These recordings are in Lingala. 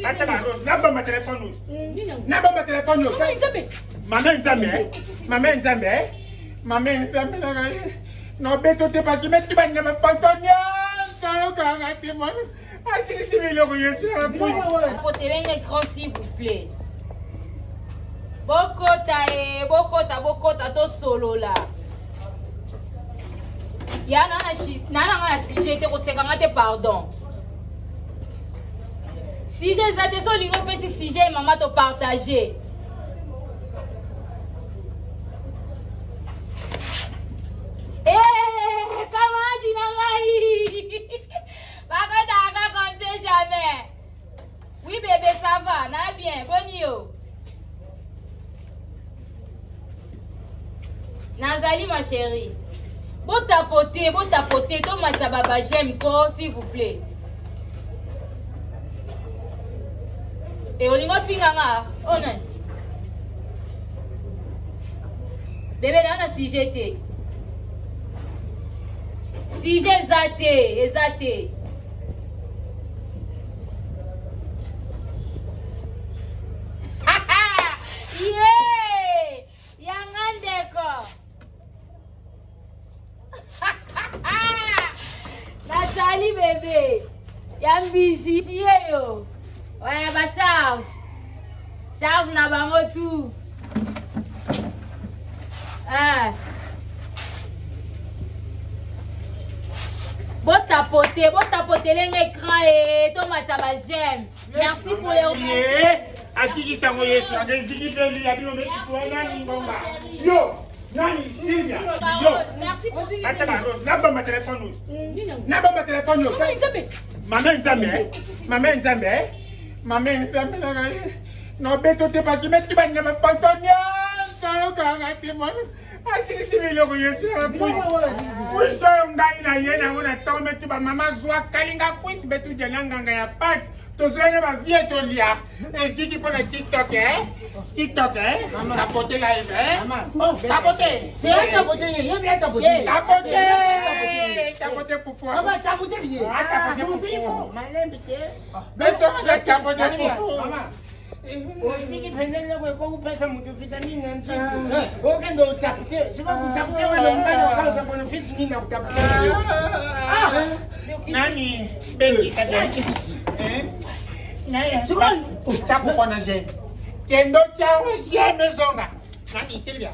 Attends, Rose, n'a pas mon téléphone. N'a pas mon téléphone. Maman Nzambe. Maman Nzambe. Maman Nzambe. Non, mais tu n'es pas qui met tu vas me fantonia. Ah, si, mais le royaume, c'est Apportez un écran, s'il vous plaît. Bokota, to solo là. Ya nana sujet te kosekanga te pardon. Si j'ai zate so lingo pe si sujet maman te partager. Comment tu n'as pas papa t'as pas compté jamais. Oui bébé ça va, na bien, bon yo. Nazali ma chérie. Bon tapoter, ton matababa j'aime quoi, s'il vous plaît. Et on y finganga, oh non. Bébé nana si j'étais. Si j'ai zaté. Yeah! Yangandeko. Nathalie bébé. Yambisi yo. Ouais, bah charge. Charge na bango tout. Ah. Bon tapoter l'écran et ton mataba j'aime. Merci pour les Asiki sango yesu, ageziki peli ya bilo metu nani ngomba. Yo, nani Sylvia. Yo. Merci pour ça. Attends, Rose, n'a pas mon téléphone. N'a pas mon téléphone. Maman Nzambe. Non, mais tu n'es pas qui met tu vas me fantonia. Ah, si, mais le royaume, oui, ça, on gagne la yéna, on a tombé, tu vas maman zoa, kalinga, puis, mais tu dis l'anganga ya pat. Tu sais, ma vie est au lia. Et si tu prends le TikTok, tapoter live, tapoter. Tapoter pour toi. Maman, tapoter bien. Tapoter pour toi. Malin, bité. Mais ça, on a tapoter pour toi. Oziki pendele kwa kupesa mtu vitamini na mzigo. Wewe ndio utakutia. Sababu utakutia wewe mbaya kwa sababu kuna fisi mimi na utakutia. Nani bebi kadaki. Naye chapo kona je. Kendo chao je mezonga. Nani Sylvia.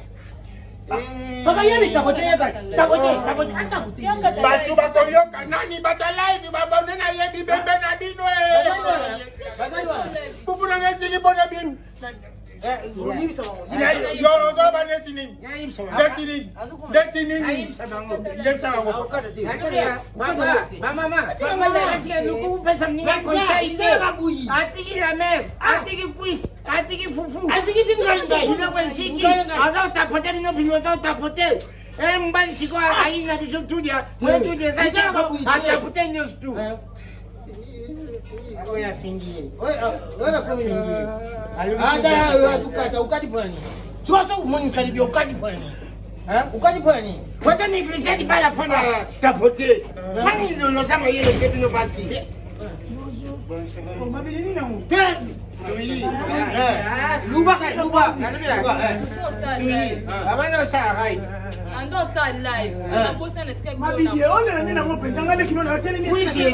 Papa yeye tapotea tapotea. Batu bakoyoka nani bata live babone na ye di bembe na binwe. Bazalwa. Kupuna ngesiki bona bin. Yo zo ba netini. Netini. Yesa wango. Mama. Est-ce nous pesa mninga kwa saizi. Atiki la mer, atiki quiz, atiki fufu. Atiki singanga. Ina kwa siki. Aza tapotea bino bino tapotea. Mbali siko aina biso tudia. Wewe tudia sasa atapotea news tu. Oya fingie. Oya kwa fingie. Hata ukati fulani. Sio umoni salibio ukati fulani. Ukati fulani. Kwanza ni glisadi pala fona tapote. Hani ndio sama yele ketu no basi. Bonjour. Mabili nini nangu? Luba. Abana sarai. Ando sa live. Bosa na tika Ma vidéo na nini nangu pentanga le kino na tele ni. Oui, c'est.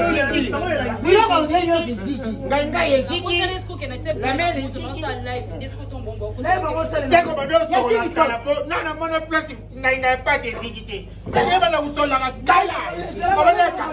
Bila ba ndio fiziki. Nganga yeziki. Bosa na siko kena tebe. La mère est sur sa live. Disco ton bonbon. Là ba bosa le. Seko ba doso la kala po. Na mona place na pas de zikite. Seko ba na usola ka kala. Abaleka.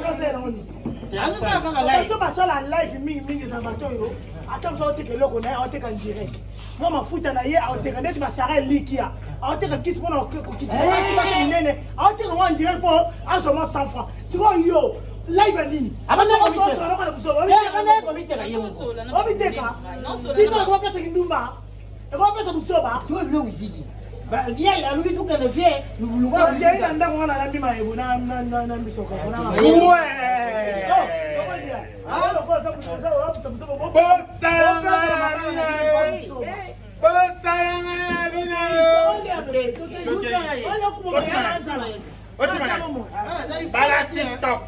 Azuka kama live. Bato basala live mingi za bato yo. Ata mso teke loko na oteka direct. Moi mafuta na ye oteka neti basara likia. Oteka kisi pona ko kiti. Si ba minene. Oteka wa direct po azoma 100 francs. Siko yo live ali. Abana ko so so ko na kusola. Abana ko biteka yemo. Obiteka. Sito ko pesa kindumba. E ko pesa kusoba. Tu veux wiziki. Ba dia ya lubi tu kana vie. Luluga wiziki. Ya nda ngona na bima yebo na misoka. Ouais. Bala TikTok.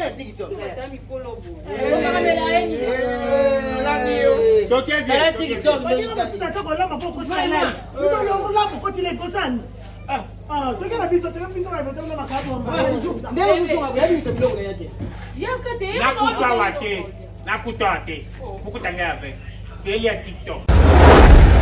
ya TikTok. Toke TikTok. nakutwa wate nakutwa te mukutanga ave keli ya TikTok